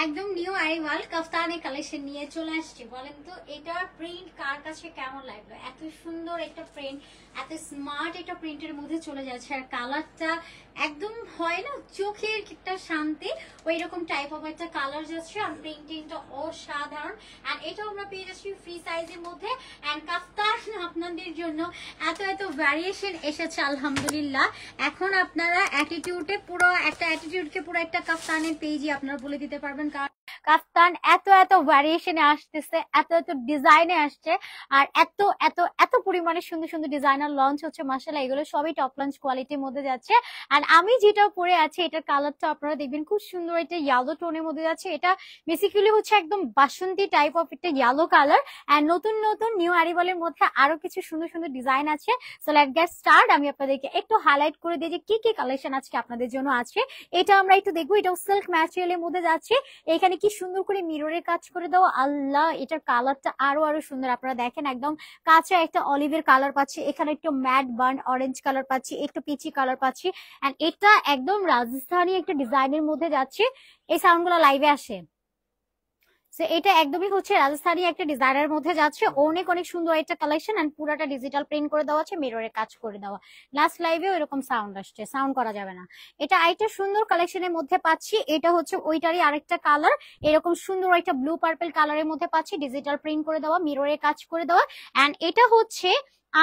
একদম new arrival কাফতানি collection নিয়ে চলে আসছি। বলেন তো এটার প্রিন্ট কার কাছে কেমন লাগলো? এত সুন্দর একটা প্রিন্ট, এত স্মার্ট একটা প্রিন্টের মধ্যে চলে যাচ্ছে, আর কালারটা একদম হয় না চোখের একটা শান্তি, ওই রকম টাইপ অফ একটা কালার যাচ্ছে। আর প্রিন্টিংটা অসাধারণ, আর এটা আমরা পেয়ে যাচ্ছি ফ্রি সাইজের মধ্যে। অ্যান্ড কাফতান আপনাদের জন্য এত এত ভ্যারিয়েশন এসেছে আলহামদুলিল্লাহ। এখন আপনারা অ্যাটিটিউডে পুরো একটা অ্যাটিটিউডকে পুরো একটা কাফতানের পেজই আপনারা বলে দিতে পারবেন। কাফতান এত এত ভ্যারিয়েশনে আসতেছে, এত এত ডিজাইনে আসছে, আর এত এত এত পরিমাণে সুন্দর সুন্দর ডিজাইনার লঞ্চ হচ্ছে। মাশাআল্লাহ, এগুলো সবই টপ লঞ্চ কোয়ালিটির মধ্যে যাচ্ছে। আর আমি যেটা পরে আছি এটার কালারটা আপনারা দেখবেন খুব সুন্দর, এটা ইয়েলো টোনের মধ্যে যাচ্ছে। এটা বেসিক্যালি হচ্ছে একদম বাসন্তী টাইপ অফ একটা ইয়েলো কালার। এন্ড নতুন নতুন নিউ অ্যারিভালের মধ্যে আরো কিছু সুন্দর সুন্দর ডিজাইন আছে। So let's get start. আমি আপনাদেরকে একটু হাইলাইট করে দিই যে কি কি কালেকশন আজকে আপনাদের জন্য আছে। এটা আমরা একটু দেখবো। এটাও সিল্ক ম্যাটেরিয়ালের মধ্যে যাচ্ছে। এখানে কি সুন্দর করে মিররের কাজ করে দাও, আল্লাহ এটার কালারটা আরো আরো সুন্দর। আপনারা দেখেন একদম কাঁচা একটা অলিভের কালার পাচ্ছি, এখানে একটু ম্যাট বার্ন অরেঞ্জ কালার পাচ্ছি, একটু পিচি কালার পাচ্ছি। এন্ড এটা একদম রাজস্থানী একটা ডিজাইনের মধ্যে যাচ্ছে। এই সাউন্ড গুলো লাইভে আসে। এটা একদমই হচ্ছে রাজস্থানী একটা ডিজাইনের মধ্যে যাচ্ছে। অনেক অনেক সুন্দর একটা কালেকশন, এন্ড পুরাটা ডিজিটাল প্রিন্ট করে দেওয়া আছে, মিররের কাজ করে দেওয়া। লাস্ট লাইভেও এরকম সাউন্ড আসছে, সাউন্ড করা যাবে না। এটা আরেকটা সুন্দর কালেকশনের মধ্যে পাচ্ছি। এটা হচ্ছে ওইটারই আরেকটা কালার, এরকম সুন্দর একটা ব্লু পার্পল কালারের মধ্যে পাচ্ছি, ডিজিটাল প্রিন্ট করে দেওয়া, মিররের কাজ করে দেওয়া। এন্ড এটা হচ্ছে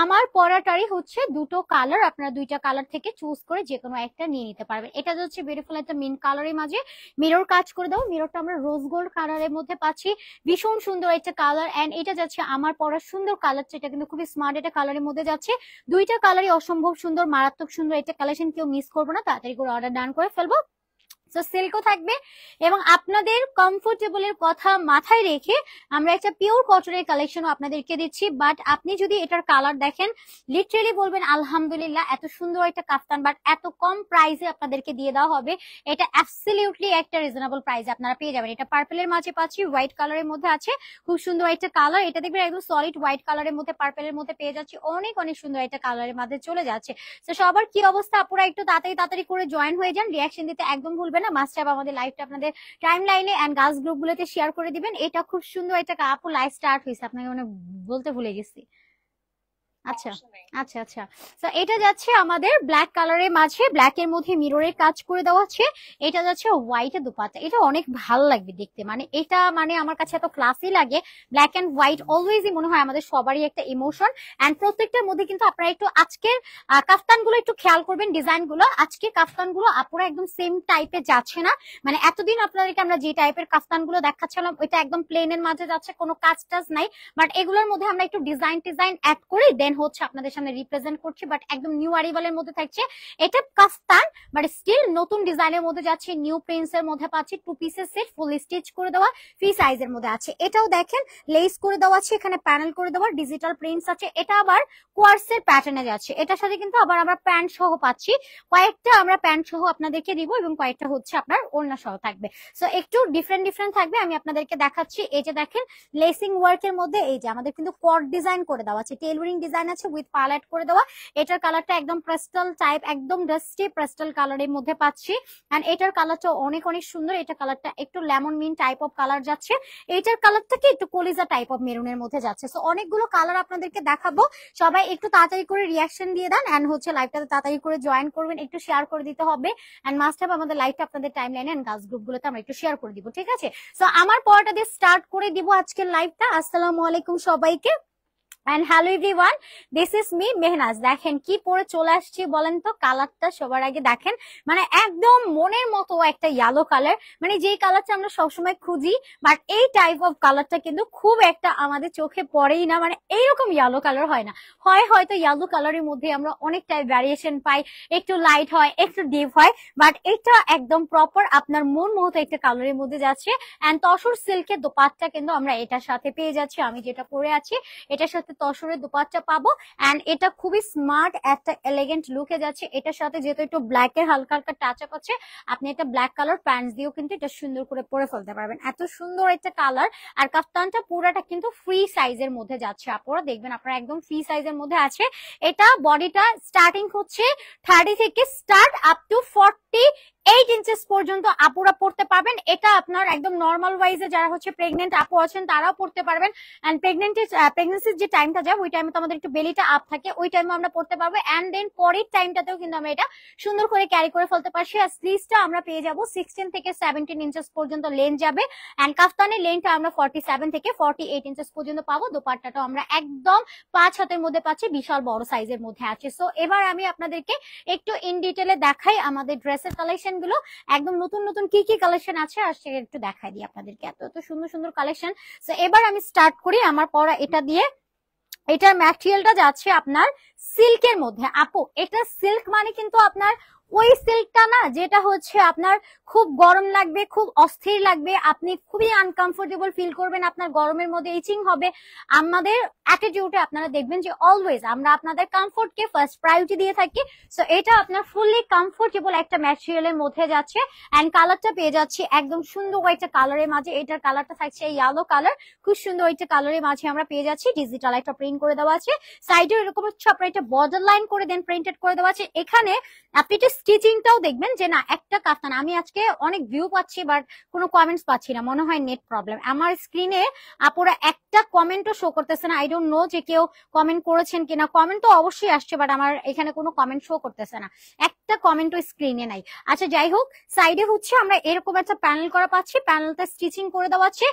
আমার পরাটারই হচ্ছে দুটো কালার, আপনারা দুইটা কালার থেকে চুজ করে যে কোনো একটা নিয়ে নিতে পারবেন। এটা হচ্ছে বিউটিফুল একটা মিন্ট কালারের মাঝে মিরর কাজ করে দাও। মিররটা আমরা রোজ গোল্ড কালারের মধ্যে পাচ্ছি, ভীষণ সুন্দর একটা কালার। এন্ড এটা যাচ্ছে আমার পরার সুন্দর কালার, এটা কিন্তু খুবই স্মার্ট একটা কালারের মধ্যে যাচ্ছে। দুইটা কালারই অসম্ভব সুন্দর, মারাত্মক সুন্দর একটা কালেকশন, কেউ মিস করবো না, তাড়াতাড়ি করে অর্ডার ডান করে ফেলবো। সিল্কও থাকবে, এবং আপনাদের কমফোর্টেবলের কথা মাথায় রেখে আমরা একটা পিওর কটনের কালেকশনও আপনাদেরকে দিচ্ছি। বাট আপনি যদি এটার কালার দেখেন লিটারেলি বলবেন আলহামদুলিল্লাহ, এত সুন্দর একটা কাফতান বাট এত কম প্রাইসে আপনাদেরকে দিয়ে দেওয়া হবে। এটা অ্যাবসলিউটলি একটা রিজনেবল প্রাইসে আপনারা পেয়ে যাবেন। এটা পার্পেলের মাঝে পাচ্ছি, হোয়াইট কালারের মধ্যে আছে, খুব সুন্দর একটা কালার। এটা দেখবেন একদম সলিড হোয়াইট কালারের মধ্যে পার্পেলের মধ্যে পেয়ে যাচ্ছি, অনেক অনেক সুন্দর একটা কালারের মধ্যে চলে যাচ্ছে। তো সবার কি অবস্থা আপুরা, একটু তাড়াতাড়ি তাড়াতাড়ি করে জয়েন হয়ে যান, রিয়াকশন দিতে একদম ভুলবেন না। মাস্ট হ্যাভ আমাদের লাইভটা আপনাদের টাইম লাইনে এন্ড গার্লস গ্রুপ গুলোতে শেয়ার করে দিবেন। এটা খুব সুন্দর একটা আপু লাইভ স্টার্ট হয়েছে, আপনাকে মানে বলতে ভুলে গেছি। আচ্ছা আচ্ছা আচ্ছা, তো এটা যাচ্ছে আমাদের ব্ল্যাক কালারের মাঝে, ব্ল্যাক এর মধ্যে মিররের কাজ করে দেওয়া আছে। এটা যাচ্ছে হোয়াইট এর দুপাট্টা, এটা অনেক ভালো লাগবে দেখতে, মানে এটা মানে আমার কাছে এত ক্লাসি লাগে। ব্ল্যাক এন্ড হোয়াইট অলওয়েজই মনে হয় আমাদের সবারই একটা ইমোশন। এন্ড প্রত্যেকটার মধ্যে কিন্তু আপনারা একটু আজকের কাফতান গুলো একটু খেয়াল করবেন, ডিজাইন গুলো আজকে কাফতান গুলো আপুরা একদম সেম টাইপের যাচ্ছে না। মানে এতদিন আপনাদেরকে আমরা যে টাইপের কাফতান গুলো দেখাচ্ছিলাম ওইটা একদম প্লেনের মাঝে যাচ্ছে, কোনো কাজ টাজ নাই। বাট এগুলোর মধ্যে আমরা একটু ডিজাইন টিজাইন অ্যাড করে দেন হচ্ছে আপনাদের সামনে রিপ্রেজেন্ট করছি। বাট একদম নিউ অ্যারিভালের মধ্যে থাকছে এটা কাফতান, বাট স্টিল নতুন ডিজাইনের মধ্যে যাচ্ছে। নিউ প্রিন্টস এর মধ্যে পাচ্ছি, টু পিসের সেট, ফুল স্টিচ করে দেওয়া, ফ্রি সাইজের মধ্যে আছে। এটাও দেখেন লেস করে দেওয়া আছে, এখানে প্যানেল করে দেওয়া, ডিজিটাল প্রিন্টস আছে। এটা আবার কোয়ার্সের প্যাটার্নে যাচ্ছে। এটার সাথে কিন্তু আবার আমরা প্যান্ট সহ পাচ্ছি, কয়েকটা আমরা প্যান্ট সহ আপনাদেরকে দিব, এবং কয়েকটা হচ্ছে আপনার ওড়না সহ থাকবে। সো একটু ডিফারেন্ট ডিফারেন্ট থাকবে, আমি আপনাদেরকে দেখাচ্ছি। এই যে দেখেন লেসিং ওয়ার্কের মধ্যে এই যে আমাদের কিন্তু কট ডিজাইন করে দেওয়া আছে, টেইলরিং ডিজাইন আছে উইথ পার্ল করে দেওয়া। এটার কালারটা একদম প্রেস্টাল টাইপ, একদম ডাস্টি প্রেস্টাল কালারের মধ্যে পাচ্ছি। এন্ড এটার কালারটা অনেক অনেক সুন্দর। এটা কালারটা একটু লেমন মিন টাইপ অফ কালার যাচ্ছে, এটার কালারটা কি একটু কলিজা টাইপ অফ মেরুনের মধ্যে যাচ্ছে। সো অনেকগুলো কালার আপনাদেরকে দেখাবো, সবাই একটু তাড়াতাড়ি করে রিয়াকশন দিয়ে দেন। এন্ড হচ্ছে লাইভটাতে তাড়াতাড়ি করে জয়েন করবেন, একটু শেয়ার করে দিতে হবে। এন্ড মাস্ট হ্যাভ আমাদের লাইভটা আপনাদের টাইম লাইনে এন্ড গার্লস গ্রুপ গুলোতে আমরা একটু শেয়ার করে দিব, ঠিক আছে? সো আমার পড়াটা দিয়ে স্টার্ট করে দিব আজকের লাইভটা। আসসালামু আলাইকুম সবাইকে। And hello everyone, this is me Mehnaz. দেখেন কি পরে চলে আসছি বলেন তো, কালারটা সবার আগে দেখেন, মানে একদম মনের মতো একটা ইয়েলো কালার, মানে যেই কালারটা আমরা সবসময় খুঁজি। বাট এই টাইপ অফ কালারটা কিন্তু খুব একটা আমাদের চোখে পড়েই না, মানে এইরকম ইয়েলো কালার হয় না। হয় হয়তো ইয়েলো কালারের মধ্যে আমরা অনেক টাইপ ভ্যারিয়েশন পাই, একটু লাইট হয় একটু ডিপ হয়, বাট এটা একদম প্রপার আপনার মন মতো একটা কালারের মধ্যে যাচ্ছে। এন্ড তসর সিল্কের দোপাট্টা কিন্তু আমরা এটার সাথে পেয়ে যাচ্ছি। আমি যেটা পরে আছি এটার সাথে তসরের দুপাট্টা পাবো। এন্ড এটা খুবই স্মার্ট একটা এলিগেন্ট লুকে যাচ্ছে। এটার সাথে যেহেতু একটু ব্ল্যাক এর হালকা হালকা টাচ আপ আছে, আপনি একটা ব্ল্যাক কালার প্যান্টস দিয়েও কিন্তু এটা সুন্দর করে পরে ফেলতে পারবেন। এত সুন্দর একটা কালার। আর কাফতানটা পুরাটা কিন্তু ফ্রি সাইজের মধ্যে যাচ্ছে, আপনারা দেখবেন আপনারা একদম ফ্রি সাইজের মধ্যে আছে। এটা বডিটা স্টার্টিং হচ্ছে 30 থেকে স্টার্ট আপ টু 40 8 ইঞ্চেস পর্যন্ত আপুরা পড়তে পারবেন। এটা আপনার একদম নর্মাল ওয়াইজে যারা হচ্ছে প্রেগনেন্ট আপু আছেন তারাও পড়তে পারবেন। এন্ড প্রেগনেন্সির যে টাইমটা যায় ওই টাইমে তো আমাদের একটু বেলিটা আপ থাকে, ওই টাইমে আমরা পড়তে পারবো। এন্ড দেন পরের টাইমটাতেও কিন্তু আমরা এটা সুন্দর করে ক্যারি করে ফেলতে পারছি। আর স্লিভসটা আমরা পেয়ে যাবো 16 থেকে 17 ইঞ্চেস পর্যন্ত লেন যাবে। এন্ড কাফতানের লেনটা আমরা 47 থেকে 48 ইঞ্চেস পর্যন্ত পাবো। দোপাট্টাটা আমরা একদম 5 হাতের মধ্যে পাচ্ছি, বিশাল বড় সাইজের মধ্যে আছে। সো এবার আমি আপনাদেরকে একটু ইন ডিটেলে দেখাই আমাদের ড্রেসের কালেকশন গুলো, একদম নতুন নতুন কি কি কালেকশন আছে আর সেটা একটু দেখাই দিই আপনাদেরকে। এত এত সুন্দর সুন্দর কালেকশন। সো এবার আমি স্টার্ট করি আমার পরা এটা দিয়ে। এটার ম্যাটেরিয়ালটা যাচ্ছে আপনার সিল্কের মধ্যে। আপু এটা সিল্ক মানে কিন্তু আপনার ওই সিল্কটা না যেটা হচ্ছে আপনার খুব গরম লাগবে, খুব অস্থির লাগবে, আপনি খুবই আনকমফোর্টেবল ফিল করবেন, আপনার গরমের মধ্যে ইচিং হবে। আমাদের অ্যাটিটিউডে আপনারা দেখবেন যে অলওয়েজ আমরা আপনাদের কমফোর্টকে ফার্স্ট প্রায়োরিটি দিয়ে থাকি। সো এটা আপনার ফুললি কমফোর্টেবল একটা ম্যাটেরিয়ালের মধ্যে যাচ্ছে। এন্ড কালারটা পেয়ে যাচ্ছি একদম সুন্দর একটা কালারের মাঝে। এটার কালারটা থাকছে ইয়েলো কালার, খুব সুন্দর একটা কালারের মাঝে আমরা পেয়ে যাচ্ছি। ডিজিটাল একটা প্রিন্ট করে দেওয়া আছে, সাইডে এরকম হচ্ছে আপনার একটা বর্ডার লাইন করে দেন প্রিন্টেড করে দেওয়া আছে। এখানে আপনি এটা স্টিচিংটাও দেখবেন যে না একটা কাফতান। আমি আজকে অনেক ভিউ পাচ্ছি বাট কোনো কমেন্টস পাচ্ছি না, মনে হয় নেট প্রবলেম। আমার স্ক্রিনে আপুরা একটা কমেন্টও শো করতেছে না। আই ডোন্ট নো যে কেউ কমেন্ট করেছেন কিনা। কমেন্ট তো অবশ্যই আসছে বাট আমার এখানে কোনো কমেন্ট শো করতেছে না, একটা কমেন্টও স্ক্রিনে নাই। আচ্ছা যাই হোক, সাইডে হচ্ছে আমরা এরকম একটা প্যানেল করা পাচ্ছি, প্যানেলটা স্টিচিং করে দেওয়া আছে।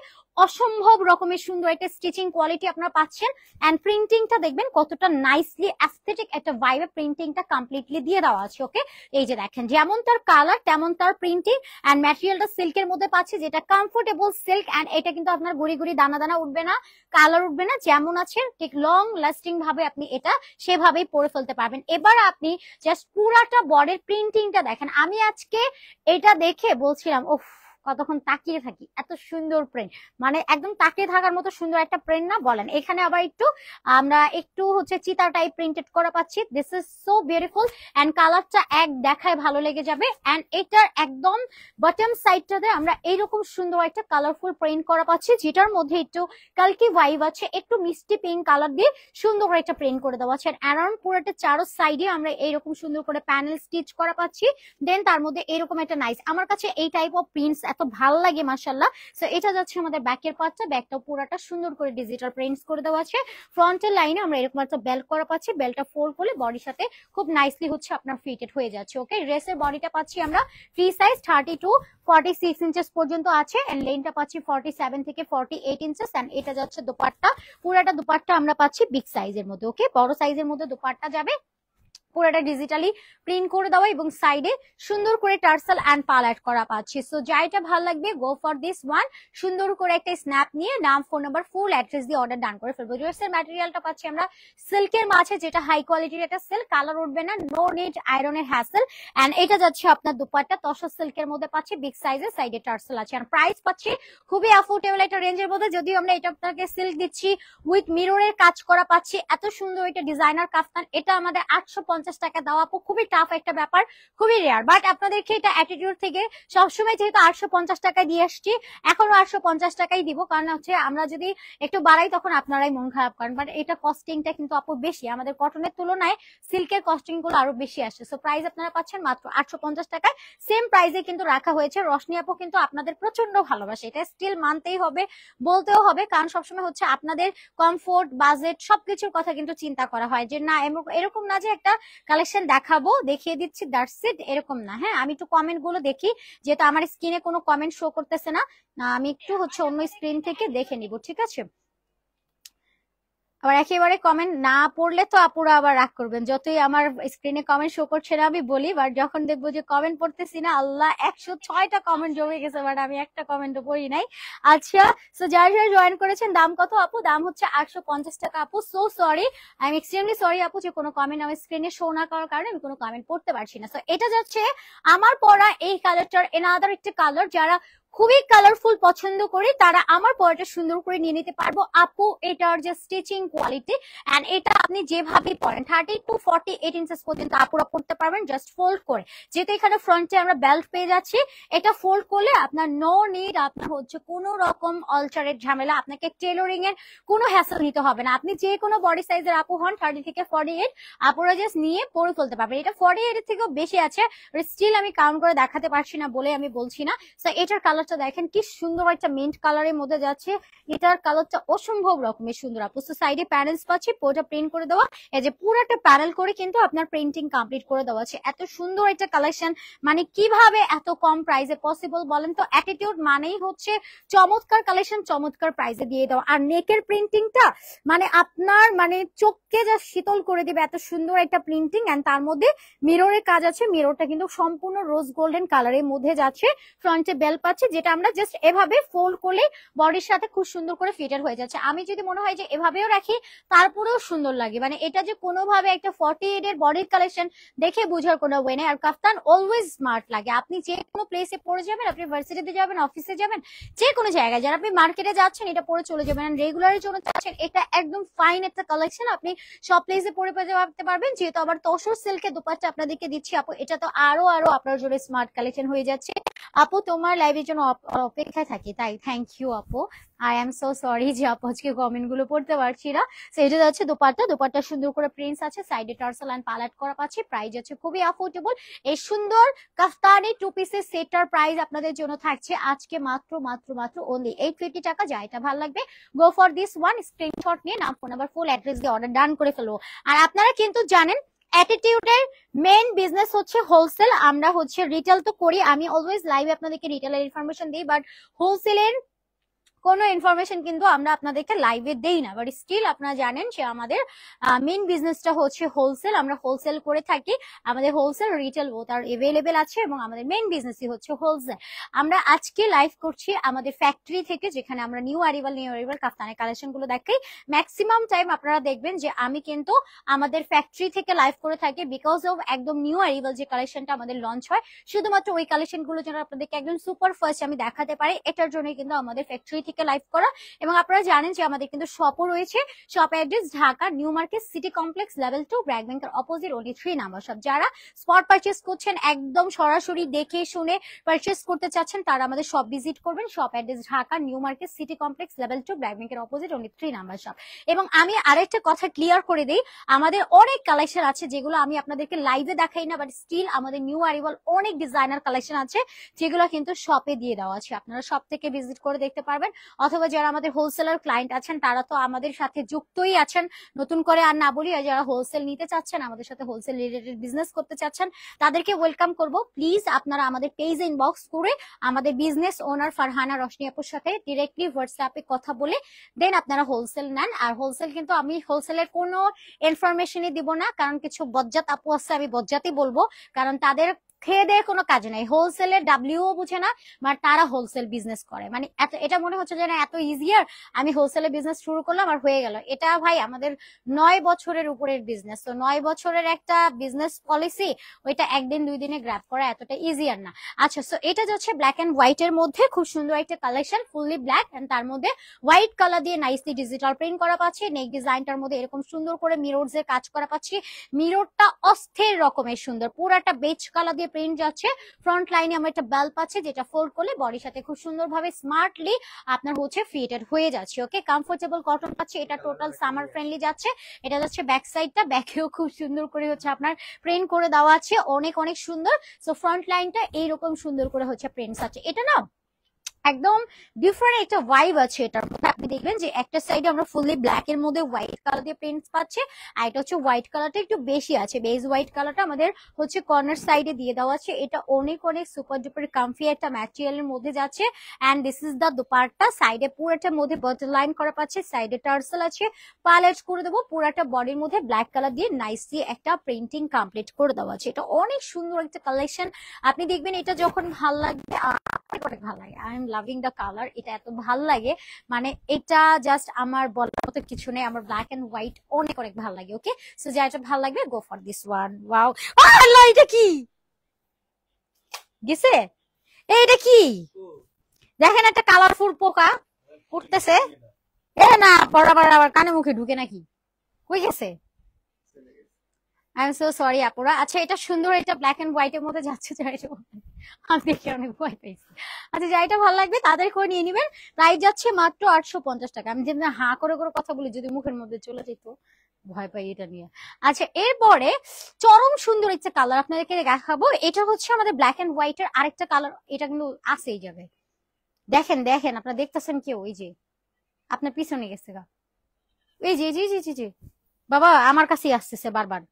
অসম্ভব রকমের সুন্দর একটা স্টিচিং কোয়ালিটি আপনারা পাচ্ছেন। এন্ড প্রিন্টিংটা দেখবেন কতটা নাইসলি অ্যাস্থেটিক একটা ভাইবে প্রিন্টিংটা কমপ্লিটলি দিয়ে দেওয়া আছে। ওকে, এই যে দেখেন যেমন তার কালার তেমন তার প্রিন্টিং। এন্ড ম্যাটেরিয়ালটা সিল্কের মধ্যে পাচ্ছি, যেটা কমফোর্টেবল সিল্ক। এন্ড এটা কিন্তু আপনার গুড়ি গুড়ি দানা দানা উঠবে না, কালার উঠবে না, যেমন আছে ঠিক লং লাস্টিং ভাবে আপনি এটা সেভাবেই পরে ফেলতে পারবেন। এবার আপনি জাস্ট পুরাটা বডির প্রিন্টিংটা দেখেন। আমি আজকে এটা দেখে বলছিলাম ওফ কতক্ষণ তাকিয়ে থাকি, এত সুন্দর প্রিন্ট, মানে একদম তাকিয়ে থাকার মতো সুন্দর একটা প্রিন্ট না বলেন। এখানে আবার একটু আমরা একটু হচ্ছে চিতা টাইপ প্রিন্টেড করা পাচ্ছি। This is so beautiful. And কালারটা এক দেখায় ভালো লেগে যাবে। এন্ড এটার একদম বটম সাইডটাতে আমরা এইরকম সুন্দর একটা কালারফুল প্রিন্ট করা পাচ্ছি, যেটার মধ্যে একটু কালকি ভাইব আছে, একটু মিষ্টি পিঙ্ক কালার দিয়ে সুন্দর করে একটা প্রিন্ট করে দেওয়া আছে। অ্যারাউন্ড পুরোটা চারো সাইডে আমরা এইরকম সুন্দর করে প্যানেল স্টিচ করা পাচ্ছি। দেন তার মধ্যে এরকম একটা নাইস, আমার কাছে এই টাইপ অফ প্রিন্টস এত ভালো লাগে মাশাআল্লাহ। সো এটা যাচ্ছে আমাদের ব্যাকের পার্টটা, ব্যাকটা পুরোটা সুন্দর করে ডিজিটাল প্রিন্টস করে দেওয়া আছে। ফ্রন্টের লাইনে আমরা এরকম একটা বেল্ট করা পাচ্ছি, বেল্টটা ফোল্ড করলে বডির সাথে খুব নাইসলি হচ্ছে আপনার ফিটেড হয়ে যাচ্ছে। ওকে, ড্রেসের বডিটা পাচ্ছি আমরা ফ্রি সাইজ 30 to 46 ইঞ্চেস পর্যন্ত আছে। এন্ড লেনটা পাচ্ছি 47 থেকে 48 ইঞ্চেস। এন্ড এটা যাচ্ছে দোপাট্টা, পুরাটা দোপাট্টা আমরা পাচ্ছি বিগ সাইজের মধ্যে। ওকে, বড় সাইজের মধ্যে দোপাট্টা যাবে, পুরোটা ডিজিটালি প্রিন্ট করে দেওয়া এবং সাইডে সুন্দর করে টার্সাল এন্ড পালাট করা পাচ্ছি। সো যাইটা ভালো লাগবে গো ফর দিস ওয়ান। সুন্দর করে একটা স্ন্যাপ নিয়ে নাম, ফোন নাম্বার, ফুল অ্যাড্রেস দিয়ে অর্ডার ডান করে ফেলবো। ড্রেসের ম্যাটেরিয়ালটা পাচ্ছি আমরা সিল্কের মাঝে, যেটা হাই কোয়ালিটির একটা সিল্ক, কালার উঠবে না, নো নিড আয়রনের হ্যাসেল। এন্ড এটা যাচ্ছে আপনার দুপাট্টা তসর সিল্কের মধ্যে পাচ্ছি বিগ সাইজের, সাইডে টার্সাল আছে। আর প্রাইস পাচ্ছি খুবই অ্যাফোর্ডেবল একটা রেঞ্জের মধ্যে। যদিও আমরা এটা আপনাকে সিল্ক দিচ্ছি উইথ মিররের কাজ করা পাচ্ছি, এত সুন্দর একটা ডিজাইনার কাফতান। এটা আমাদের 850 টাকা দেওয়া খুবই টাফ একটা ব্যাপার, খুবই রেয়ার। বাট আপনাদেরকে এটা অ্যাটিটিউড থেকে সবসময় যেহেতু 850 টাকা দিয়ে আসছি, এখনো 850 টাকাই দিব। কারণ হচ্ছে আমরা যদি একটু বাড়াই তখন আপনারাই মন খারাপ করেন। বাট এটা কস্টিংটা কিন্তু আপু বেশি, আমাদের কটনের তুলনায় সিল্কের কস্টিং গুলো আরো বেশি আসছে। সো প্রাইস আপনারা পাচ্ছেন মাত্র 850 টাকায়। সেম প্রাইসে কিন্তু রাখা হয়েছে। রশনি আপু কিন্তু আপনাদের প্রচন্ড ভালোবাসে, এটা স্টিল মানতেই হবে, বলতেও হবে। কারণ সবসময় হচ্ছে আপনাদের কমফোর্ট, বাজেট সবকিছুর কথা কিন্তু চিন্তা করা হয়, যে না এরকম না যে একটা কালেকশন দেখাবো দেখিয়ে দিচ্ছি দ্যাটস ইট, এরকম না। হ্যাঁ, আমি একটু কমেন্ট গুলো দেখি, যেহেতু আমার স্ক্রিনে কোনো কমেন্ট শো করতেছে না, আমি একটু হচ্ছে অন্য স্ক্রিন থেকে দেখে নিব, ঠিক আছে? আবার একেবারে কমেন্ট না পড়লে তো আপুরা আবার রাগ করবেন। যতই আমার স্ক্রিনে কমেন্ট শো করছে না আমি বলি, বাট যখন দেখবো যে কমেন্ট পড়তেছি না, আল্লাহ 106টা কমেন্ট জমে গেছে, বাট আমি একটা কমেন্টও পড়ি নাই। আচ্ছা, সো যারা যারা জয়েন করেছেন, দাম কত আপু? দাম হচ্ছে 850 টাকা আপু। So sorry, I am extremely sorry আপু, যে কোনো কমেন্ট আমার স্ক্রিনে শো না করার কারণে আমি কোনো কমেন্ট পড়তে পারছি না। সো এটা যাচ্ছে আমার পড়া এই কালারটার এনাদার একটা কালার, যারা খুবই কালারফুল পছন্দ করি তারা আমার পরাটা সুন্দর করে নিয়ে নিতে পারবো আপু। এটার যে স্টিচিং কোয়ালিটি এন্ড এটা আপনি যেভাবে পরেন 30 to 48 ইঞ্চেস পর্যন্ত আপুরা পড়তে পারবেন জাস্ট ফোল্ড করে। যেহেতু এখানে ফ্রন্টে আমরা বেল্ট পেয়ে যাচ্ছি, এটা ফোল্ড করলে আপনার নো নিড আপনার হচ্ছে কোনো রকম অল্টারেট ঝামেলা, আপনাকে টেলরিং এর কোনো হ্যাসেল নিতে হবে না। আপনি যে কোনো বডি সাইজের আপু হন 30 থেকে 48 আপুরা জাস্ট নিয়ে পরে ফেলতে পারবেন। এটা 48 এর থেকেও বেশি আছে, স্টিল আমি কাউন্ট করে দেখাতে পারছি না বলে আমি বলছি না। সো এটার কালারটা দেখেন কি সুন্দর একটা মিন্ট কালারের মধ্যে যাচ্ছে, এটার কালারটা অসম্ভব রকমের সুন্দর আপু। সো সাইডে প্যানেলস পাচ্ছি, পুরোটা প্রিন্ট করে দেওয়া, এই যে পুরোটা প্যানেল করে কিন্তু আপনার প্রিন্টিং কমপ্লিট করে দেওয়া আছে। এত সুন্দর একটা কালেকশন মানে কিভাবে এত কম প্রাইসে পসিবল বলেন তো? অ্যাটিটিউড মানেই হচ্ছে চমৎকার কালেকশন চমৎকার প্রাইসে দিয়ে দেওয়া। আর নেকের প্রিন্টিংটা মানে আপনার মানে চোখকে যা শীতল করে দিবে, এত সুন্দর একটা প্রিন্টিং এন্ড তার মধ্যে মিররের কাজ আছে। মিররটা কিন্তু সম্পূর্ণ রোজ গোল্ডেন কালারের মধ্যে যাচ্ছে। ফ্রন্টে বেল পাচ্ছে যেটা আমরা জাস্ট এভাবে ফোল্ড করলে বডির সাথে খুব সুন্দর করে ফিটেড হয়ে যাচ্ছে। আমি যদি মনে হয় যে এভাবেও রাখি তারপরেও সুন্দর লাগে, মানে এটা যে কোনোভাবে একটা 48 এর বডির কালেকশন দেখে বুঝার কোনো ওয়ে নেই। আর কাফতান অলওয়েজ স্মার্ট লাগে, আপনি যে কোনো প্লেসে পরে যাবেন, আপনি ভার্সিটিতে যাবেন, অফিসে যাবেন, যে কোনো জায়গায় যারা আপনি মার্কেটে যাচ্ছেন এটা পরে চলে যাবেন। রেগুলারের জন্য চাচ্ছেন এটা একদম ফাইন একটা কালেকশন, আপনি সব প্লেসে পরে যেতে পারবেন। যেহেতু আবার তসর সিল্কের দুপাট্টা আপনাদেরকে দিচ্ছি আপু, এটা তো আরো আপনার জন্য স্মার্ট কালেকশন হয়ে যাচ্ছে। আপু তোমার লাইভের জন্য অপেক্ষায় থাকি, তাই থ্যাংক ইউ আপু। আই এম সো সরি যে আপু আজকে কমেন্ট গুলো পড়তে পারছি না। সো এটা যাচ্ছে দোপাট্টা সুন্দর করে প্রিন্টস আছে, সাইডে টার্সেল এন্ড পালাট করা পাচ্ছি। প্রাইস আছে খুবই অ্যাফোর্ডেবল। এই সুন্দর কাফতানি টু পিসের সেটটার প্রাইস আপনাদের জন্য থাকছে আজকে মাত্র অনলি 850 টাকা। যা এটা ভালো লাগবে go for this one, screenshot নিয়ে নাম ফোন নাম্বার ফুল অ্যাড্রেস দিয়ে অর্ডার ডান করে ফেলবো। আর আপনারা কিন্তু জানেন অ্যাটিটিউডের মেইন বিজনেস হচ্ছে হোলসেল, আমরা হচ্ছে রিটেল তো করি, আমি অলওয়েজ লাইভে আপনাদেরকে রিটেলের ইনফরমেশন দিই, বাট হোলসেলের কোনো ইনফরমেশন কিন্তু আমরা আপনাদেরকে লাইভে দেই না। বাট স্টিল আপনারা জানেন যে আমাদের মেইন বিজনেসটা হচ্ছে হোলসেল, আমরা হোলসেল করে থাকি। আমাদের হোলসেল রিটেল বোথ আর এভেলেবেল আছে এবং আমাদের মেইন বিজনেসই হচ্ছে হোলসেল। আমরা আজকে লাইভ করছি আমাদের ফ্যাক্টরি থেকে, যেখানে আমরা নিউ অ্যারাইভাল কাফতানের কালেকশন গুলো দেখাই। ম্যাক্সিমাম টাইম আপনারা দেখবেন যে আমি কিন্তু আমাদের ফ্যাক্টরি থেকে লাইভ করে থাকি, বিকজ অফ একদম নিউ অ্যারাইভাল যে কালেকশনটা আমাদের লঞ্চ হয়, শুধুমাত্র ওই কালেকশন গুলো যেন আপনাদেরকে একদম সুপার ফার্স্ট আমি দেখাতে পারি, এটার জন্য কিন্তু আমাদের ফ্যাক্টরি থেকে লাইভ করা। এবং আপনারা জানেন যে আমাদের কিন্তু শপও রয়েছে। Shop address Dhaka new market city complex level 2 BRAC ব্যাংকের অপোজিট ওনলি 3 নাম্বার শপ। যারা স্পট পারচেজ করছেন, একদম সরাসরি দেখে শুনে পারচেজ করতে চাচ্ছেন, তারা আমাদের শপ ভিজিট করবেন। Shop address Dhaka new market city complex level 2 BRAC ব্যাংকের অপোজিট ওনলি 3 নাম্বার শপ। এবং আমি আরেকটা কথা ক্লিয়ার করে দিই, আমাদের অনেক কালেকশন আছে যেগুলো আমি আপনাদেরকে লাইভে দেখাই না, বাট স্টিল আমাদের নিউ অ্যারাইভাল অনেক ডিজাইনার কালেকশন আছে যেগুলো কিন্তু শপে দিয়ে দেওয়া আছে, আপনারা শপ থেকে ভিজিট করে দেখতে পারবেন। অথবা যারা আমাদের হোলসেলার ক্লায়েন্ট আছেন তারা তো আমাদের সাথে যুক্তই আছেন, নতুন করে আর না বলি। আর যারা হোলসেল নিতে চাচ্ছেন, আমাদের সাথে হোলসেল রিলেটেড বিজনেস করতে চাচ্ছেন, তাদেরকে ওয়েলকাম করব। প্লিজ আপনারা আমাদের পেজে ইনবক্স করে আমাদের বিজনেস ওনার ফারহানা রশনি আপুর সাথে ডিরেক্টলি হোয়াটসঅ্যাপে কথা বলে দেন আপনারা হোলসেল নেন। আর হোলসেল কিন্তু আমি হোলসেলের কোনো ইনফরমেশনই দিব না, কারণ কিছু বজ্জাত আপু আছে, আমি বজ্জাতই বলবো, কারণ তাদের খেয়ে দেয় কোনো কাজ নাই, হোলসেলের ডাব্লিউ বুঝে না, বাট তারা হোলসেল বিজনেস করে। মানে এটা মনে হচ্ছে যে না এত ইজিয়ার, আমি হোলসেলে বিজনেস শুরু করলাম আর হয়ে গেল। এটা ভাই আমাদের 9 বছরের উপরের বিজনেস, তো 9 বছরের একটা বিজনেস পলিসি, ওইটা একদিন 2 দিনে গ্র্যাব করা এতটা ইজিয়ার না। আচ্ছা, সো এটা যাচ্ছে ব্ল্যাক এন্ড হোয়াইট এর মধ্যে খুব সুন্দর একটা কালেকশন, ফুললি ব্ল্যাক এন্ড তার মধ্যে হোয়াইট কালার দিয়ে নাইসলি ডিজিটাল প্রিন্ট করা পাচ্ছি। নেক ডিজাইনটার মধ্যে এরকম সুন্দর করে মিররস এর কাজ করা পাচ্ছি। মিররটা অস্থির রকমের সুন্দর, পুরাটা বেজ কালার দিয়ে প্রিন্ট যাচ্ছে। ফ্রন্ট লাইনে আমরা একটা বেল পাচ্ছি, যেটা ফোল্ড করলে বডির সাথে খুব সুন্দরভাবে স্মার্টলি আপনার হচ্ছে ফিটেড হয়ে যাচ্ছে। ওকে, কমফোর্টেবল কটন পাচ্ছি, এটা টোটাল সামার ফ্রেন্ডলি যাচ্ছে। এটা যাচ্ছে ব্যাক সাইডটা, ব্যাকেও খুব সুন্দর করে হচ্ছে আপনার প্রিন্ট করে দেওয়া আছে, অনেক অনেক সুন্দর। সো ফ্রন্ট লাইনটা এইরকম সুন্দর করে হচ্ছে প্রিন্টস আছে। এটা না একদম ডিফারেন্ট একটা ভাইব আছে এটার মধ্যে। আপনি দেখবেন যে একটা সাইডে আমরা ফুললি ব্ল্যাক এর মধ্যে হোয়াইট কালার দিয়ে প্রিন্টস পাচ্ছি, আর এটা হচ্ছে হোয়াইট কালারটা একটু বেশি আছে, বেজ হোয়াইট কালারটা আমাদের হচ্ছে কর্নার সাইডে দিয়ে দেওয়া আছে। এটা অনেক অনেক সুপার ডুপার কমফি একটা ম্যাটেরিয়ালের মধ্যে যাচ্ছে। And this is the dupatta, সাইডে পুরোটার মধ্যে বাটার লাইন করা পাচ্ছে, সাইডে টার্সেল আছে, পালেট করে দেবো। পুরোটা বডির মধ্যে ব্ল্যাক কালার দিয়ে নাইসলি একটা প্রিন্টিং কমপ্লিট করে দেওয়া আছে। এটা অনেক সুন্দর একটা কালেকশন, আপনি দেখবেন এটা যখন ভাল লাগবে, অনেক ভালো লাগে। I am loving the colour, এটা এত ভাল লাগে, মানে এটা জাস্ট আমার বলার মতো কিছু নেই। আমার ব্ল্যাক এন্ড হোয়াইট অনেক অনেক ভালো লাগে। ওকে, সো যা এটা ভালো লাগবে go for this one. Wow, আল্লাহ এটা কি গেছে, এইটা কি দেখেন একটা কালারফুল পোকা উঠতেছে। এ না পড়াবার আবার কানে মুখে ঢুকে নাকি, কই গেছে? আই এম সো সরি আপুরা। আচ্ছা এটা সুন্দর, এটা ব্ল্যাক এন্ড হোয়াইট এর মধ্যে যাচ্ছে, আমি দেখে অনেক ভয় পেয়েছি। আচ্ছা যাইটা ভালো লাগবে তাদের করে নিয়ে নিবেন। প্রাইস যাচ্ছে মাত্র 850 টাকা। আমি যেন হা করে করে কথা বলি, যদি মুখের মধ্যে চলে যেত, ভয় পাই এটা নিয়ে। আচ্ছা এরপরে চরম সুন্দর একটা কালার আপনাদেরকে দেখাবো। এটা হচ্ছে আমাদের ব্ল্যাক এন্ড হোয়াইট এর আরেকটা কালার, এটা কিন্তু আসেই যাবে। দেখেন দেখেন, আপনারা দেখতেছেন কেউ? ওই যে আপনার পিছনে গেছে গা, এই যে জি জি জি জি বাবা আমার কাছেই আসতেছে বারবার।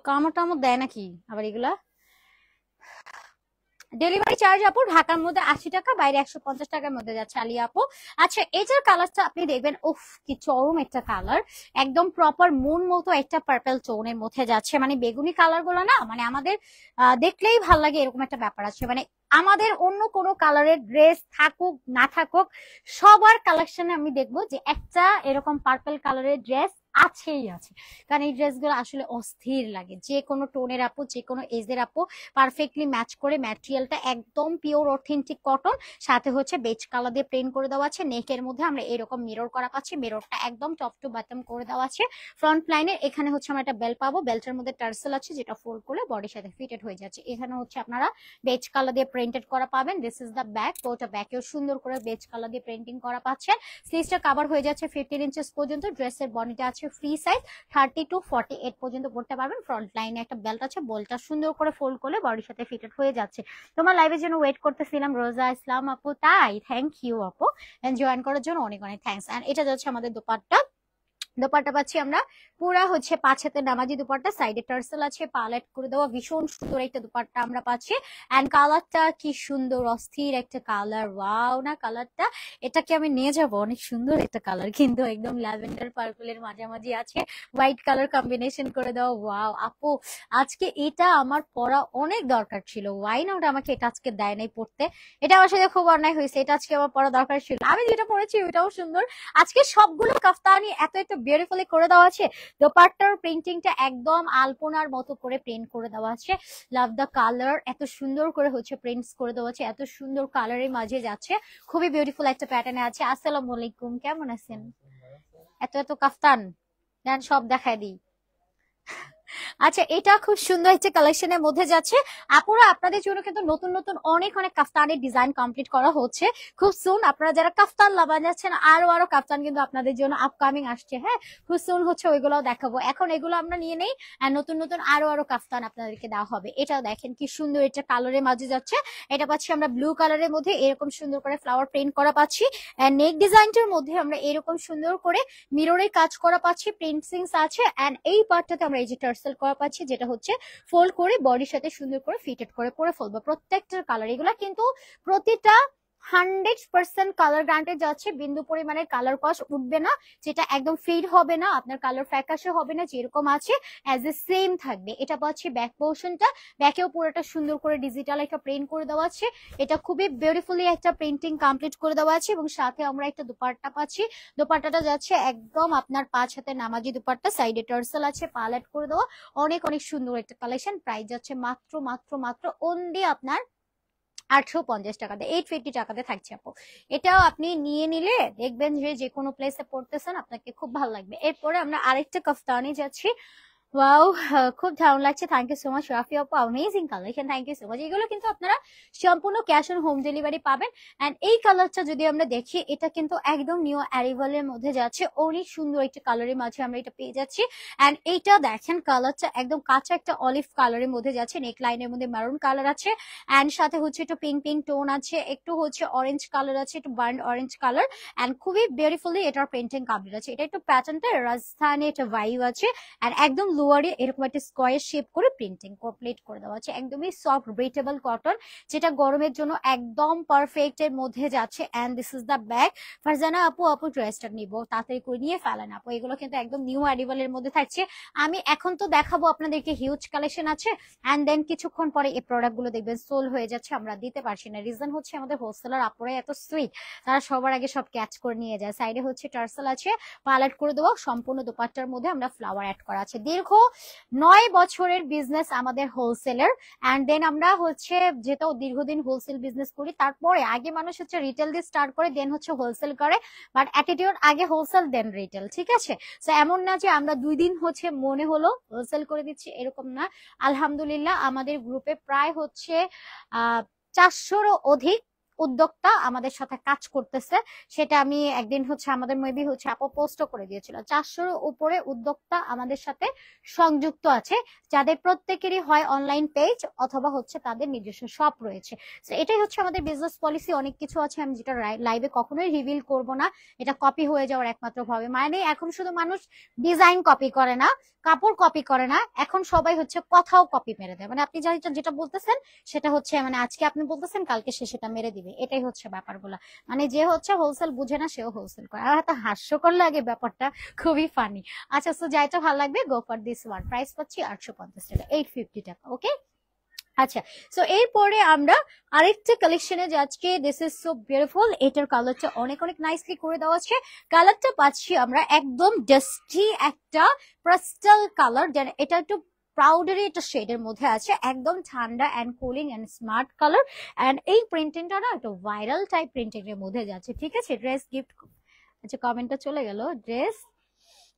কামড় টামড় দেয় নাকি আবার এগুলা? ডেলিভারি চার্জ আপু ঢাকার মধ্যে 80 টাকা, বাইরে 150 টাকার মধ্যে যাচ্ছে আলিয়া আপু। আচ্ছা এটার কালারটা আপনি দেখবেন, উফ কি চরম একটা কালার, একদম প্রপার মুন মতো একটা পার্পল টোনের মধ্যে যাচ্ছে। মানে বেগুনি কালার গুলো না, মানে আমাদের দেখলেই ভাল লাগে এরকম একটা ব্যাপার আছে। মানে আমাদের অন্য কোনো কালারের ড্রেস থাকুক না থাকুক, সবার কালেকশনে আমি দেখবো যে একটা এরকম পার্পল কালারের ড্রেস আছেই আছে। কারণ এই ড্রেসগুলো আসলে অস্থির লাগে, যে কোনো টোনের আপু, যে কোনো এজের আপু পারফেক্টলি ম্যাচ করে। ম্যাটেরিয়ালটা একদম পিওর অথেন্টিক কটন, সাথে হচ্ছে বেজ কালার দিয়ে প্রিন্ট করে দেওয়া আছে। নেকের মধ্যে আমরা এরকম মিরর করা পাচ্ছি, মিররটা একদম টপ টু বটম করে দেওয়া আছে। ফ্রন্ট লাইনের এখানে হচ্ছে আমরা একটা বেল্ট পাবো, বেল্টের মধ্যে টার্সেল আছে যেটা ফোল্ড করে বডির সাথে ফিটেড হয়ে যাচ্ছে। এখানে হচ্ছে আপনারা বেজ কালার দিয়ে প্রিন্টেড করা পাবেন। দিস ইজ দ্য ব্যাক, পুরোটা ব্যাকেও সুন্দর করে বেজ কালার দিয়ে প্রিন্টিং করা পাচ্ছেন। স্লিভসটা কভার হয়ে যাচ্ছে 15 ইঞ্চেস পর্যন্ত। ড্রেসের বডিটা আছে ফ্রি সাইজ, 30 টু 48 পর্যন্ত পড়তে পারবেন। ফ্রন্ট লাইনে একটা বেল্ট আছে, বেল্টটা সুন্দর করে ফোল্ড করলে বডির সাথে ফিটেড হয়ে যাচ্ছে। তোমার লাইভের জন্য ওয়েট করতেছিলাম রোজা ইসলাম আপু, তাই থ্যাংক ইউ আপু, জয়েন করার জন্য অনেক অনেক থ্যাংকস। এন্ড এটা যাচ্ছে আমাদের দোপাট্টা। দোপাট্টা পাচ্ছি আমরা পুরা হচ্ছে 5 হাতের নামাজি দোপাট্টা, সাইডে টার্সেল আছে, পালেট করে দেওয়া ভীষণ সুন্দর একটা দোপাট্টা আমরা পাচ্ছি। এন্ড কালারটা কি সুন্দর, অস্থির একটা কালার, ওয়াও না কালারটা, এটাকে আমি নিয়ে যাব, অনেক সুন্দর একটা কালার, কিন্তু একদম ল্যাভেন্ডার পার্পলের মাঝামাঝি আছে, হোয়াইট কালার কম্বিনেশন করে দেওয়া। ওয়াও আপু, আজকে এটা আমার পরা অনেক দরকার ছিল, ওয়াই না ওটা আমাকে এটা আজকে দেয় নাই পড়তে, এটা আমার সাথে খুব অন্যায় হয়েছে, এটা আজকে আমার পরা দরকার ছিল। আমি যেটা পরেছি ওইটাও সুন্দর। আজকে সবগুলো কাফতানি এত এত বিউটিফুলি করে দেওয়া আছে। দোপাট্টার প্রিন্টিংটা একদম আলপনার মতো করে প্রিন্ট করে দেওয়া আছে। লাভ দ্য কালার, এত সুন্দর করে হচ্ছে প্রিন্টস করে দেওয়া আছে, এত সুন্দর কালারের মাঝে যাচ্ছে, খুবই বিউটিফুল একটা প্যাটার্নে আছে। আসসালামু আলাইকুম, কেমন আছেন? এত এত কাফতান দেন, সব দেখায় দিই। আচ্ছা এটা খুব সুন্দর একটা কালেকশনের মধ্যে যাচ্ছে আপুরা, আপনাদের জন্য কিন্তু নতুন নতুন অনেক অনেক কাফতানের ডিজাইন কমপ্লিট করা হচ্ছে খুব সুন। আপনারা যারা কাফতান লাভার যাচ্ছেন, আরো আরো কাফতান কিন্তু আপনাদের জন্য আপকামিং আসছে, হ্যাঁ খুব সুন হচ্ছে, ওইগুলো দেখাবো। এখন এগুলো আমরা নিয়ে নেই, আর নতুন নতুন আরো আরো কাফতান আপনাদেরকে দেওয়া হবে। এটা দেখেন কি সুন্দর, এটা কালারের মাঝে যাচ্ছে, এটা পাচ্ছি আমরা ব্লু কালারের মধ্যে, এরকম সুন্দর করে ফ্লাওয়ার প্রিন্ট করা পাচ্ছি। নেক ডিজাইনটার মধ্যে আমরা এরকম সুন্দর করে মিররের কাজ করা পাচ্ছি, প্রিন্টিংস আছে। এন্ড এই পার্টটাতে আমরা এই যে টার্সেল করা পাচ্ছি, যেটা হচ্ছে ফোল্ড করে বডির সাথে সুন্দর করে ফিটেড করে পরে ফেলবো। প্রত্যেকটার কালার, এগুলা কিন্তু প্রতিটা 100% কালার গ্রান্টেড যাচ্ছে, বিন্দু পরিমাণের কালার কস্ট উঠবে না, যেটা একদম ফেড হবে না, আপনার কালার ফ্যাকাশে হবে না, যেরকম আছে অ্যাজ এ সেম থাকবে। এটা পাচ্ছি ব্যাক পোর্শনটা, ব্যাকেও পুরোটা সুন্দর করে ডিজিটাল একটা প্রিন্ট করে দেওয়া আছে, এটা খুবই বিউটিফুলি একটা প্রিন্টিং কমপ্লিট করে দেওয়া আছে। এবং সাথে আমরা একটা দুপাট্টা পাচ্ছি, দুপাট্টাটা যাচ্ছে একদম আপনার 5 হাতের নামাজি দুপাট্টা, সাইডে টার্সেল আছে, পালেট করে দেওয়া, অনেক অনেক সুন্দর একটা কালেকশন। প্রাইস যাচ্ছে মাত্র মাত্র মাত্র অনলি আপনার 850 টাকাতে, 850 টাকাতে থাকছে আপু। এটাও আপনি নিয়ে নিলে দেখবেন যে কোনো প্লেসে পড়তেছেন আপনাকে খুব ভালো লাগবে। এরপরে আমরা আরেকটা কাফতানি যাচ্ছি, ওয়াও খুব দারুণ লাগছে, thank you so much Rafi আপু, amazing collection, thank you so much. এগুলো কিন্তু আপনারা সম্পূর্ণ ক্যাশ অন হোম ডেলিভারি পাবেন। এন্ড এই কালারটা যদি আমরা দেখি, এটা কিন্তু একদম নিউ অ্যারিভালের মধ্যে যাচ্ছে, অনেক সুন্দর একটা কালারের মাঝে আমরা এটা পেয়ে যাচ্ছি। এন্ড এইটা দেখেন কালারটা একদম কাঁচা একটা অলিভ কালারের মধ্যে যাচ্ছে, নেক লাইনের মধ্যে মেরুন কালার আছে, এন্ড সাথে হচ্ছে একটু পিঙ্ক পিঙ্ক টোন আছে, একটু হচ্ছে অরেঞ্জ কালার আছে, একটু বার্ন অরেঞ্জ কালার, এন্ড খুবই বিউটিফুলি এটার প্রিন্টিং কমপ্লিট আছে। এটা একটু প্যাটার্নটা রাজস্থানে একটা ভাইব আছে, এন্ড একদম লোয়ারে এরকম একটা স্কোয়ার শেপ করে প্রিন্টিং কমপ্লিট করে দেওয়া আছে, একদমই সফট ব্রিটেবল কটন, যেটা গরমের জন্য একদম পারফেক্ট এর মধ্যে যাচ্ছে। And this is the bag. Farzana আপু, আপু ড্রেসটা নিব, তাড়াতাড়ি করে নিয়ে ফেলেন আপু, এগুলো কিন্তু একদম নিউ অ্যারিভালের মধ্যে থাকছে। আমি এখন তো দেখাবো আপনাদেরকে হিউজ কালেকশন আছে, এন্ড দেন কিছুক্ষণ পরে এই প্রোডাক্ট গুলো দেখবেন সোল হয়ে যাচ্ছে, আমরা দিতে পারছি না। রিজন হচ্ছে আমাদের হোলসেলার আপুরাই এত সুইট, তারা সবার আগে সব ক্যাচ করে নিয়ে যায়। সাইডে হচ্ছে টার্সেল আছে, পালেট করে দেওয়া, সম্পূর্ণ দোপাট্টার মধ্যে আমরা ফ্লাওয়ার অ্যাড করা আছে। দীর্ঘ দীর্ঘ 9 বছরের বিজনেস আমাদের হোলসেলের। এন্ড দেন আমরা হচ্ছে যেটা দীর্ঘদিন হোলসেল বিজনেস করি, তারপরে আগে মানুষ হচ্ছে রিটেল দিয়ে স্টার্ট করে দেন হচ্ছে হোলসেল করে, বাট অ্যাটিটিউড আগে হোলসেল দেন রিটেল, ঠিক আছে? তো এমন না যে আমরা 2 দিন হচ্ছে মনে হলো হোলসেল করে দিচ্ছি, এরকম না। আলহামদুলিল্লাহ আমাদের গ্রুপে প্রায় হচ্ছে 400-রও অধিক উদ্যোক্তা আমাদের সাথে কাজ করতেছে। সেটা আমি একদিন হচ্ছে আমাদের মেবি হচ্ছে আপু পোস্টও করে দিয়েছিল, 400-র উপরে উদ্যোক্তা আমাদের সাথে সংযুক্ত আছে, যাদের প্রত্যেকেরই হয় অনলাইন পেজ অথবা হচ্ছে তাদের নিজস্ব শপ রয়েছে। তো এটাই হচ্ছে আমাদের বিজনেস পলিসি। অনেক কিছু আছে আমি যেটা লাইভে কখনোই রিভিল করব না, এটা কপি হয়ে যাওয়ার একমাত্র ভাবে। মানে এখন শুধু মানুষ ডিজাইন কপি করে না, কাপড় কপি করে না, এখন সবাই হচ্ছে কথাও কপি মেরে দেয়। মানে আপনি যেটা বলতেছেন সেটা হচ্ছে মানে আজকে আপনি বলতেছেন কালকে সে সেটা মেরে দিবে, এটাই হচ্ছে ব্যাপারগুলা। মানে যে হচ্ছে হোলসেল বুঝে না সেও হোলসেল করে। আর এত হাস্যকর লাগে ব্যাপারটা, খুবই ফানি। আচ্ছা, সো যাইটা ভালো লাগবে go for this one. Price পাচ্ছি 850 টাকা, 850 টাকা। ওকে, আচ্ছা, সো এরপরে আমরা আরেকটা কালেকশনে যাচ্ছি। This is so beautiful. এটার কালারটা অনেক অনেক নাইসলি করে দেওয়া আছে। কালারটা পাচ্ছি আমরা একদম ডাস্টি একটা প্যাস্টেল কালার, যেন এটা একটু প্রাউডারি একটা শেডের মধ্যে আছে, একদম ঠান্ডা and cooling and smart colour. And এই প্রিন্টিংটা না একটা ভাইরাল টাইপ প্রিন্টিং এর মধ্যে যাচ্ছে, ঠিক আছে? ড্রেস গিফট, আচ্ছা কমেন্টটা চলে গেল। ড্রেস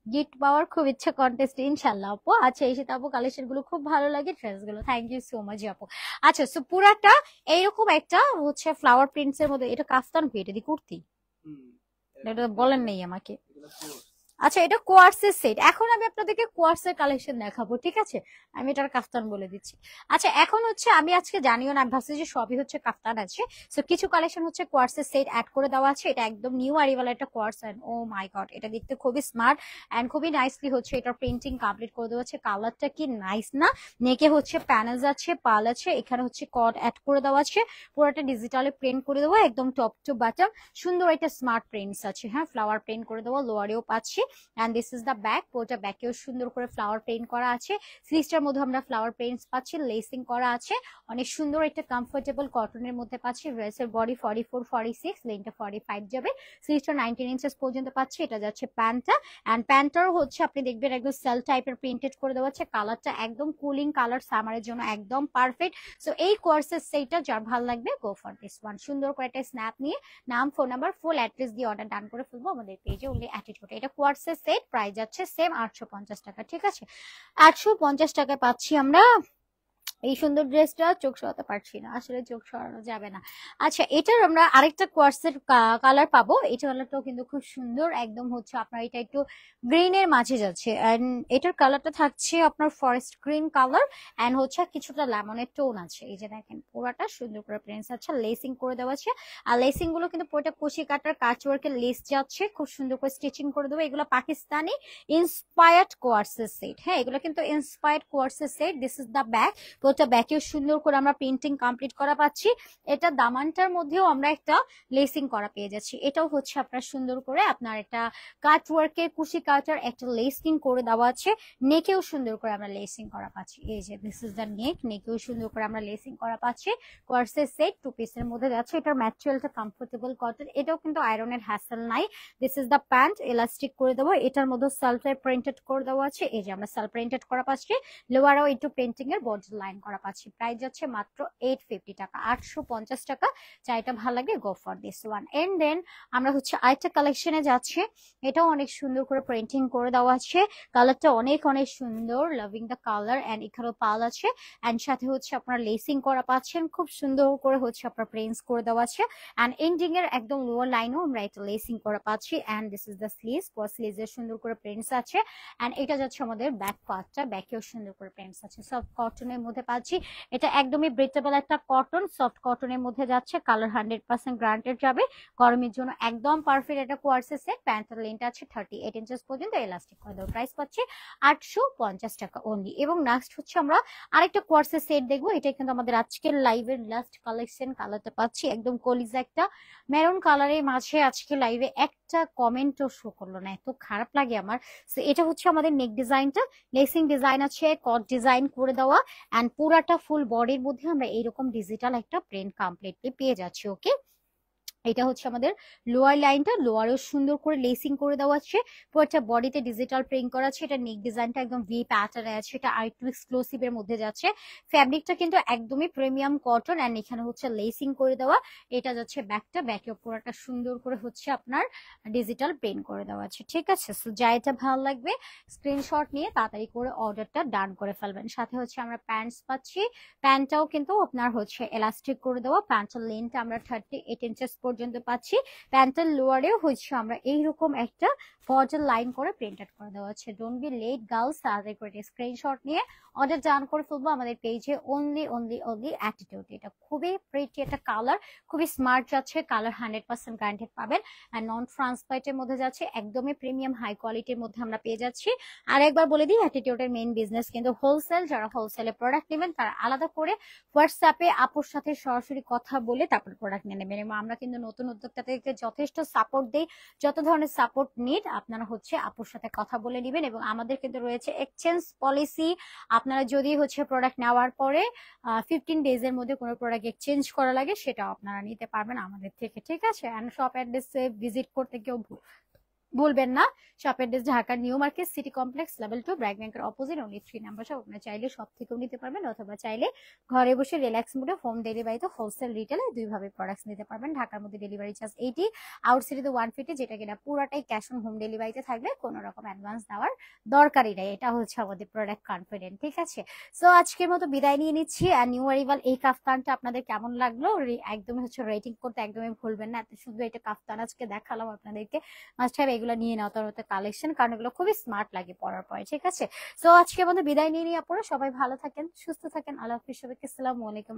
গিফট পাওয়ার খুব ইচ্ছা কন্টেস্ট, ইনশাল্লাহ আপু। আচ্ছা, এই সাথে আপু কালেকশন গুলো খুব ভালো লাগে, ড্রেস গুলো, থ্যাংক ইউ সো মাচ আপু। আচ্ছা, সো পুরাটা এইরকম একটা হচ্ছে ফ্লাওয়ার প্রিন্টস এর মধ্যে। এটা কাফতান কি, এটা দি কুর্তি? এটা বলেন নেই আমাকে। আচ্ছা, এটা কোয়ার্সের সেট। এখন আমি আপনাদেরকে কোয়ার্সের কালেকশন দেখাবো, ঠিক আছে? আমি এটার কাফতান বলে দিচ্ছি। আচ্ছা, এখন হচ্ছে আমি আজকে জানিও না, আমি ভাবছি যে সবই হচ্ছে কাফতান আছে। সো কিছু কালেকশন হচ্ছে কোয়ার্সের সেট অ্যাড করে দেওয়া আছে। এটা একদম নিউ আরিভাল একটা কোয়ার্স, এন্ড ও মাই গড, এটা দেখতে খুবই স্মার্ট এন্ড খুবই নাইসলি হচ্ছে এটার প্রিন্টিং কমপ্লিট করে দেওয়া আছে। কালারটা কি নাইস না? নেকে হচ্ছে প্যানেলস আছে, পাল আছে, এখানে হচ্ছে কট অ্যাড করে দেওয়া আছে, পুরোটা ডিজিটালে প্রিন্ট করে দেওয়া, একদম টপ টু বটম সুন্দর একটা স্মার্ট প্রিন্টস আছে। হ্যাঁ, ফ্লাওয়ার প্রিন্ট করে দেওয়া, লোয়ারেও পাচ্ছি। And this is the back, পুরোটা ব্যাকেও সুন্দর করে ফ্লাওয়ার পেইন্ট করা আছে। স্লিভসটার মধ্যে আমরা ফ্লাওয়ার পেইন্টস পাচ্ছি, লেসিং করা আছে, অনেক সুন্দর একটা কমফোর্টেবল কটনের মধ্যে পাচ্ছি। ড্রেসের বডি 44, 46, লেন্থটা 45 যাবে। স্লিভসটা 19 ইঞ্চেস পর্যন্ত পাচ্ছি। এটা যাচ্ছে প্যান্টটা, এন্ড প্যান্টটারও হচ্ছে আপনি দেখবেন একদম সেল টাইপের প্রিন্টেড করে দেওয়া আছে। কালারটা একদম কুলিং কালার, সামারের জন্য একদম পারফেক্ট। সো এই কোর্সের সেইটা যার ভালো লাগবে গো ফর দিস ওয়ান। সুন্দর করে একটা স্ন্যাপ নিয়ে নাম, ফোন নাম্বার, ফুল অ্যাড্রেস দিয়ে অর্ডার ডান করে ফেলবো আমাদের পেজে, ওনলি অ্যাটিটিউড। এটা কোয়ার্সের সেট, প্রাইস যাচ্ছে সেম 850 টাকা, ঠিক আছে? 850 টাকায় পাচ্ছি আমরা এই সুন্দর ড্রেসটা। চোখ সরাতে পারছি না, আসলে চোখ সরানো যাবে না। আচ্ছা, এটার আমরা আরেকটা কোয়ার্সের কালার পাবো। এটা কালারটাও কিন্তু খুব সুন্দর, একদম হচ্ছে আপনার এটা একটু গ্রিন এর মাঝে যাচ্ছে, এন্ড এটার কালারটা থাকছে আপনার ফরেস্ট গ্রিন কালার, এন্ড হচ্ছে কিছুটা লেমনের টোন আছে। এই যে দেখেন পুরাটা সুন্দর করে প্রিন্টস আছে, লেসিং করে দেওয়া আছে। আর লেসিং গুলো কিন্তু পুরোটা কুশি কাটার কাচওয়ার্কের লেস যাচ্ছে, খুব সুন্দর করে স্টিচিং করে দেবো। এগুলো পাকিস্তানি ইন্সপায়ার্ড কোয়ার্সের সেট। হ্যাঁ, এগুলো কিন্তু ইন্সপায়ার্ড কোয়ার্সের set. This is the back, পুরোটা ব্যাকেও সুন্দর করে আমরা প্রিন্টিং কমপ্লিট করা পাচ্ছি। এটা দামানটার মধ্যেও আমরা একটা লেসিং করা পেয়ে যাচ্ছি। এটাও হচ্ছে আপনার সুন্দর করে আপনার একটা কাট ওয়ার্কের কুশি কাটার একটা লেসিং করে দেওয়া আছে। নেকেও সুন্দর করে আমরা লেসিং করা পাচ্ছি। এই যে দিস ইজ দ্য নেক, নেকেও সুন্দর করে আমরা লেসিং করা পাচ্ছি। কোয়ার্সের সেট 2 পিসের মধ্যে যাচ্ছে। এটার ম্যাটেরিয়ালটা কমফোর্টেবল কটন, এটাও কিন্তু আয়রনের হ্যাসেল নাই। This is the pant, elastic করে দেবো। এটার মধ্যে সেলফ প্রিন্টেড করে দেওয়া আছে। এই যে আমরা সেলফ প্রিন্টেড করা পাচ্ছি, লোয়ারও একটু প্রিন্টিং এর বর্ডার লাইন করা পাচ্ছি। প্রাইস যাচ্ছে মাত্র 850 টাকা, 850 টাকা। যা এটা ভালো লাগে go for this one. And then আমরা হচ্ছে আরেকটা কালেকশনে যাচ্ছি। এটাও অনেক সুন্দর করে প্রিন্টিং করে দেওয়া আছে। কালারটা অনেক অনেক সুন্দর, লাভিং দ্য কালার। এন্ড এখানেও পাল আছে, এন্ড সাথে হচ্ছে আপনার লেসিং করা পাচ্ছেন, খুব সুন্দর করে হচ্ছে আপনার প্রিন্টস করে দেওয়া আছে। এন্ড এন্ডিং এর একদম লোয়ার লাইনও আমরা একটা লেসিং করা পাচ্ছি। And this is the sleeves, sleeves এর সুন্দর করে প্রিন্টস আছে। এন্ড এটা যাচ্ছে আমাদের ব্যাক পার্টটা, ব্যাকেও সুন্দর করে প্রিন্টস আছে। সফট কটনের মধ্যে পাচ্ছি। এটা একদমই ব্রিথেবল একটা কটন, সফট কটনের মধ্যে যাচ্ছে। কালার 100% গ্যারান্টেড যাবে, গরমের জন্য একদম পারফেক্ট। এটা কোয়ার্সের সেট, প্যান্টের লেন্থ আছে 38 ইঞ্চেস পর্যন্ত, এলাস্টিক করে দেবো। প্রাইস পাচ্ছি 850 টাকা অনলি। এবং নেক্সট হচ্ছে আমরা আরেকটা কোয়ার্সের সেট দেখবো। এটা কিন্তু আমাদের আজকের লাইভের লাস্ট কালেকশন। কালারটা পাচ্ছি একদম কলিজা একটা মেরুন কালারের মাঝে। আজকে লাইভে একটা কমেন্টও শো করলো না, এত খারাপ লাগে আমার। এটা হচ্ছে আমাদের নেক ডিজাইনটা, লেসিং ডিজাইন আছে, কট ডিজাইন করে দেওয়া, এন্ড পুরাটা ফুল বডির মধ্যে আমরা এইরকম ডিজিটাল একটা প্রিন্ট কমপ্লিটলি পেয়ে যাচ্ছি। ওকে, এটা হচ্ছে আমাদের লোয়ার লাইনটা, লোয়ারেও সুন্দর করে লেসিং করে দেওয়া আছে, পুরোটা বডিতে ডিজিটাল প্রিন্ট করা আছে। এটা নেক ডিজাইনটা একদম ভি প্যাটার্নে আছে, এটা আরেকটু এক্সক্লুসিভ এর মধ্যে যাচ্ছে। ফ্যাব্রিকটা কিন্তু একদমই প্রিমিয়াম কটন, এন্ড এখানে হচ্ছে লেসিং করে দেওয়া। এটা যাচ্ছে ব্যাকটা, ব্যাকে পুরোটা সুন্দর করে হচ্ছে আপনার ডিজিটাল প্রিন্ট করে দেওয়া আছে, ঠিক আছে। সো যা এটা ভালো লাগবে স্ক্রিনশট নিয়ে তাড়াতাড়ি করে অর্ডারটা ডান করে ফেলবেন। সাথে হচ্ছে আমরা প্যান্টস পাচ্ছি, প্যান্টটাও কিন্তু আপনার হচ্ছে এলাস্টিক করে দেওয়া, প্যান্টের লেন্থটা আমরা 38 ইঞ্চেস পর্যন্ত পাচ্ছি। প্যান্টের লোয়ারেও হচ্ছে আমরা এইরকম একটা বর্ডার লাইন করে প্রিন্টেড করে দেওয়া আছে। ডোন্ট বি লেট গার্লস, তাড়াতাড়ি করে স্ক্রিনশট নিয়ে অর্ডার ডান করে ফেলবো আমাদের পেজে। অনলি অনলি অনলি অ্যাটিটিউড, এটা খুবই প্রিটি একটা কালার, খুবই স্মার্ট যাচ্ছে, কালার 100% গ্যারান্টেড পাবেন। আর নন ট্রান্সপারেন্টের মধ্যে যাচ্ছে, একদমই প্রিমিয়াম হাই কোয়ালিটির মধ্যে আমরা পেয়ে যাচ্ছি। আর একবার বলে দিই, অ্যাটিটিউডের মেইন বিজনেস কিন্তু হোলসেল। যারা হোলসেলে প্রোডাক্ট নেবেন তারা আলাদা করে হোয়াটসঅ্যাপে আপুর সাথে সরাসরি কথা বলে তারপর প্রোডাক্ট নিয়ে নেবেন। এবং আমরা কিন্তু নতুন উদ্যোক্তাদেরকে যথেষ্ট সাপোর্ট দিই, যত ধরনের সাপোর্ট নিড আপনারা হচ্ছে আপুর সাথে কথা বলে নেবেন। এবং আমাদের কিন্তু রয়েছে এক্সচেঞ্জ পলিসি, আপনারা যদি হচ্ছে প্রোডাক্ট নেওয়ার পরে 15 ডেজ এর মধ্যে কোনো প্রোডাক্ট এক্সচেঞ্জ করা লাগে সেটাও আপনারা নিতে পারবেন আমাদের থেকে, ঠিক আছে। এন্ড শপ অ্যাড্রেসে ভিজিট করতে কেউ ভুলবেন না। শপ অ্যাড্রেস ঢাকার new market city complex level 2 BRAC ব্যাংকের অপোজিট, অনলি 3 নাম্বার শপ। আপনারা চাইলে সব থেকেও নিতে পারবেন, অথবা চাইলে ঘরে বসে রিল্যাক্স মুডে হোম ডেলিভারিতে হোলসেল রিটেলে দুইভাবে প্রোডাক্টস নিতে পারবেন। ঢাকার মধ্যে ডেলিভারি চার্জ 80, আউটসাইডে 150, যেটা কিনা পুরাটাই ক্যাশ অন হোম ডেলিভারিতে থাকবে, কোনো রকম অ্যাডভান্স দেওয়ার দরকারই নাই। এটা হচ্ছে আমাদের প্রোডাক্ট কনফিডেন্ট, ঠিক আছে। সো আজকের মতো বিদায় নিয়ে নিচ্ছি। আর নিউ অ্যারাইভাল এই কাফতানটা আপনাদের কেমন লাগলো একদমই হচ্ছে রেটিং করতে একদমই ভুলবেন না। এত সুন্দর একটা কাফতান আজকে দেখালাম আপনাদেরকে, মাস্ট হ্যাভ এগুলো নিয়ে নাও তার মধ্যে কালেকশন, কারণ এগুলো খুবই স্মার্ট লাগে পরার পরে, ঠিক আছে। সো আজকের মতো বিদায় নিয়ে নিয়ে আপনারা সবাই ভালো থাকেন, সুস্থ থাকেন, আল্লাহ হাফিজ সবাইকে, আসসালামু আলাইকুম।